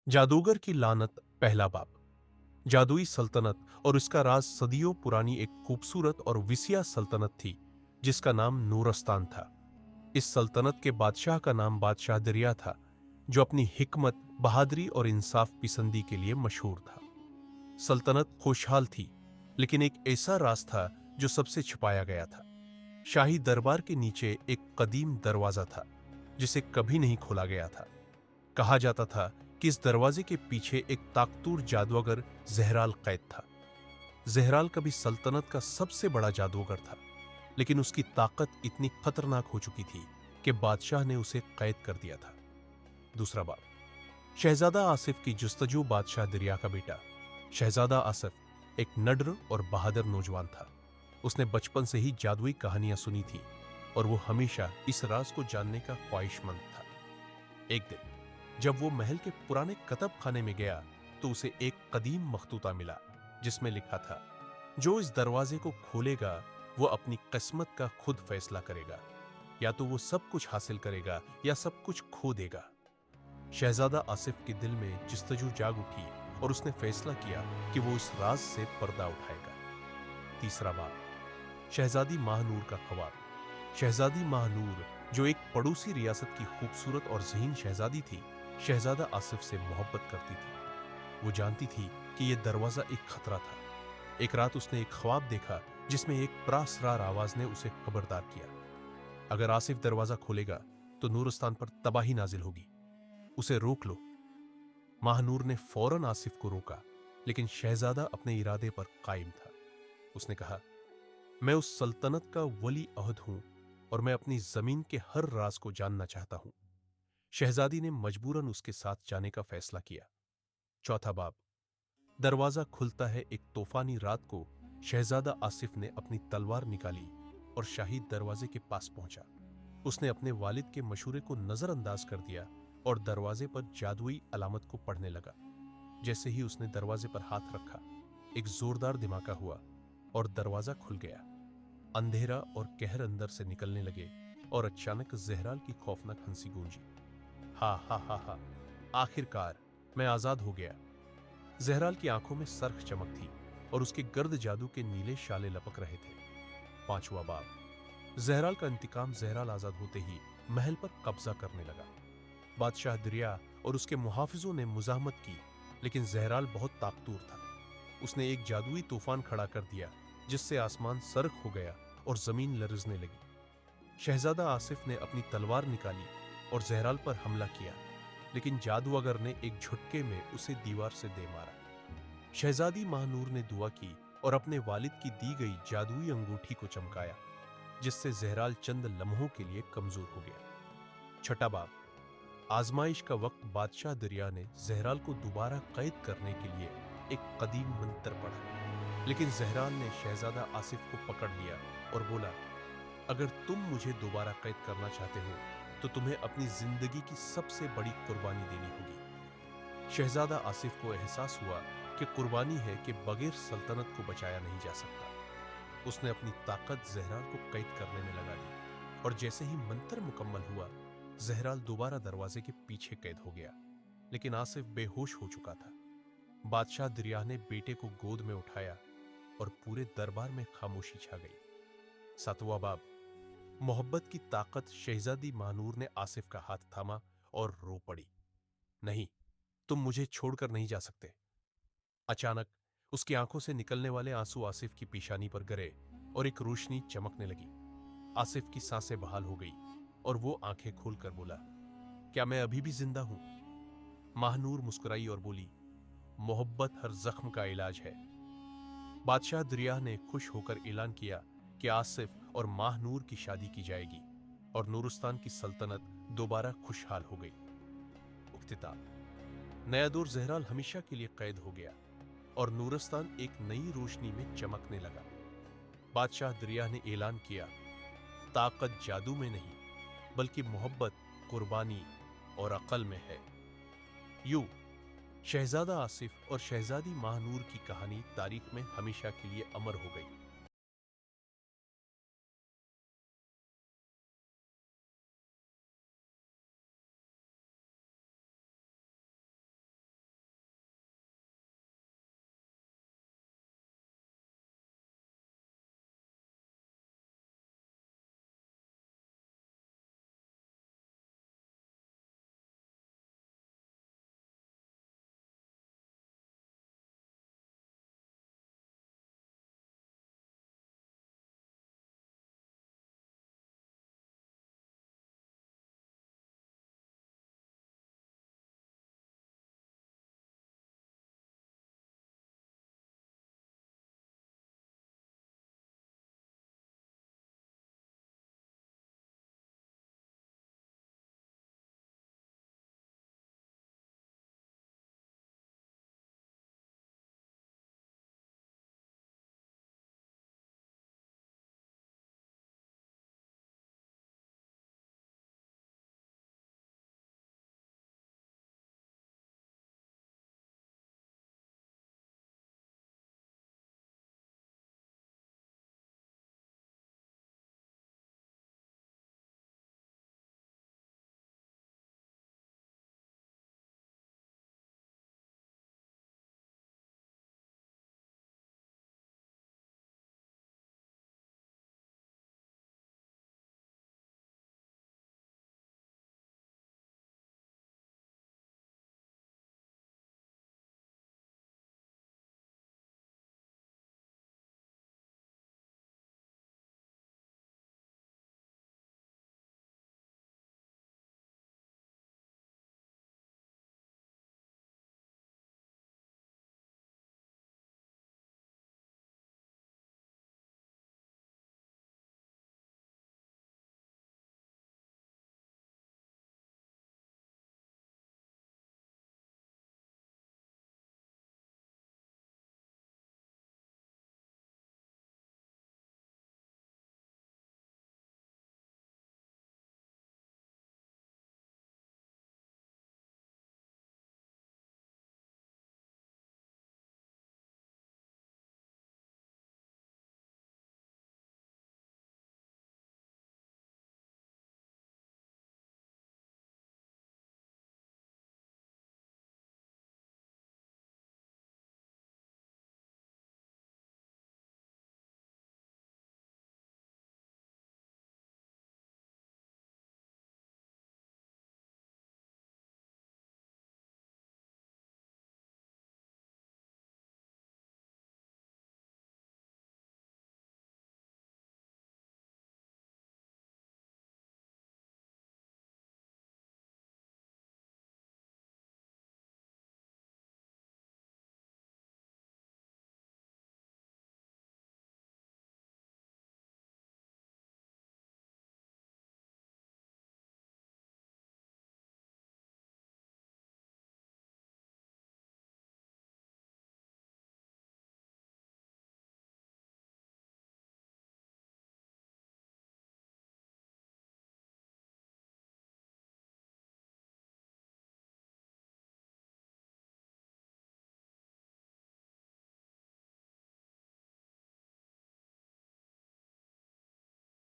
जादूगर की लानत पहला बाब। जादुई सल्तनत और इसका राज सदियों पुरानी एक खूबसूरत और विसिया सल्तनत थी जिसका नाम नूरस्तान था। इस सल्तनत के बादशाह का नाम बादशाह दरिया था, जो अपनी हिकमत, बहादुरी और इंसाफ पसंदी के लिए मशहूर था। सल्तनत खुशहाल थी, लेकिन एक ऐसा राज था जो सबसे छिपाया गया था। शाही दरबार के नीचे एक कदीम दरवाजा था जिसे कभी नहीं खोला गया था। कहा जाता था कि इस दरवाजे के पीछे एक ताकतूर जादूगर जहराल कैद था। जहराल कभी सल्तनत का सबसे बड़ा जादूगर था, लेकिन उसकी ताकत इतनी खतरनाक हो चुकी थी कि बादशाह ने उसे कैद कर दिया था। दूसरा बाब। शहजादा आसिफ की जुस्तजू। बादशाह दरिया का बेटा शहजादा आसिफ एक नड्र और बहादुर नौजवान था। उसने बचपन से ही जादुई कहानियां सुनी थी और वो हमेशा इस राज को जानने का ख्वाहिशमंद था। एक दिन जब वो महल के पुराने कतब खाने में गया तो उसे एक कदीम मखतूता मिला जिसमें लिखा था, जो इस दरवाजे को खोलेगा वो अपनी किस्मत का खुद फैसला करेगा। या तो वो सब कुछ हासिल करेगा या सब कुछ खो देगा। शहजादा आसिफ के दिल में जस्तजू जाग उठी और उसने फैसला किया कि वो इस राज से पर्दा उठाएगा। तीसरा बाब। शहजादी महानूर का ख्वाब। शहजादी महानूर, जो एक पड़ोसी रियासत की खूबसूरत और ज़हीन शहजादी थी, शहजादा आसिफ से मोहब्बत करती थी। वो जानती थी कि यह दरवाजा एक खतरा था। एक रात उसने एक ख्वाब देखा जिसमें एक प्रासरार आवाज ने उसे खबरदार किया, अगर आसिफ दरवाजा खोलेगा तो नूरस्तान पर तबाही नाजिल होगी, उसे रोक लो। महानूर ने फौरन आसिफ को रोका, लेकिन शहजादा अपने इरादे पर कायम था। उसने कहा, मैं उस सल्तनत का वली अहद हूं और मैं अपनी जमीन के हर राज को जानना चाहता हूं। शहजादी ने मजबूरन उसके साथ जाने का फैसला किया। चौथा बाब। दरवाजा खुलता है। एक तूफानी रात को शहजादा आसिफ ने अपनी तलवार निकाली और शाही दरवाजे के पास पहुंचा। उसने अपने वालिद के मशूरे को नजरअंदाज कर दिया और दरवाजे पर जादुई अलामत को पढ़ने लगा। जैसे ही उसने दरवाजे पर हाथ रखा, एक जोरदार धमाका हुआ और दरवाजा खुल गया। अंधेरा और कहर अंदर से निकलने लगे और अचानक जहराल की खौफनाक हंसी गूंजी। हा हा हा हा, आखिरकार मैं आजाद हो गया। जहराल की आंखों में सरख चमक थी और उसके गर्द जादू के नीले शाले लपक रहे थे। पांचवा बाब। जहराल का इंतकाम। जहराल आजाद होते ही महल पर कब्जा करने लगा। बादशाह दरिया और उसके मुहाफिजों ने मुजाहमत की, लेकिन जहराल बहुत ताकतूर था। उसने एक जादुई तूफान खड़ा कर दिया जिससे आसमान सर्क हो गया और जमीन लरजने लगी। शहजादा आसिफ ने अपनी तलवार निकाली और जहराल पर हमला किया, लेकिन जादूगर ने एक झटके में उसे दीवार से दे मारा। शहजादी महानूर ने दुआ की और अपने वालिद की दी गई जादुई अंगूठी को चमकाया, जिससे जहराल चंद लम्हों के लिए कमजोर हो गया। छठा बाब। आजमाइश का वक्त। बादशाह दरिया ने जहराल को दोबारा कैद करने के लिए एक कदीम मंत्र पढ़ा, लेकिन जहराल ने शहजादा आसिफ को पकड़ लिया और बोला, अगर तुम मुझे दोबारा कैद करना चाहते हो तो तुम्हें अपनी जिंदगी की सबसे बड़ी कुर्बानी देनी होगी। शहजादा आसिफ को एहसास हुआ कि कुर्बानी है कि बगैर सल्तनत को बचाया नहीं जा सकता। उसने अपनी ताकत जहराल को कैद करने में लगा दी और जैसे ही मंत्र मुकम्मल हुआ, जहराल दोबारा दरवाजे के पीछे कैद हो गया, लेकिन आसिफ बेहोश हो चुका था। बादशाह दरिया ने बेटे को गोद में उठाया और पूरे दरबार में खामोशी छा गई। सातवां बाब। मोहब्बत की ताकत। शहजादी महानूर ने आसिफ का हाथ थामा और रो पड़ी। नहीं, तुम मुझे छोड़कर नहीं जा सकते। अचानक उसकी आंखों से निकलने वाले आंसू आसिफ की पेशानी पर गिरे और एक रोशनी चमकने लगी। आसिफ की सांसें बहाल हो गई और वो आंखें खोलकर बोला, क्या मैं अभी भी जिंदा हूं? महानूर मुस्कुराई और बोली, मोहब्बत हर जख्म का इलाज है। बादशाह दरिया ने खुश होकर ऐलान किया कि आसिफ और महानूर की शादी की जाएगी और नूरस्तान की सल्तनत दोबारा खुशहाल हो गई। उख्तिताम। नया दौर। जहराल हमेशा के लिए कैद हो गया और नूरस्तान एक नई रोशनी में चमकने लगा। बादशाह दरिया ने ऐलान किया, ताकत जादू में नहीं बल्कि मोहब्बत, कुर्बानी और अक्ल में है। यूं शहजादा आसिफ और शहजादी महानूर की कहानी तारीख में हमेशा के लिए अमर हो गई।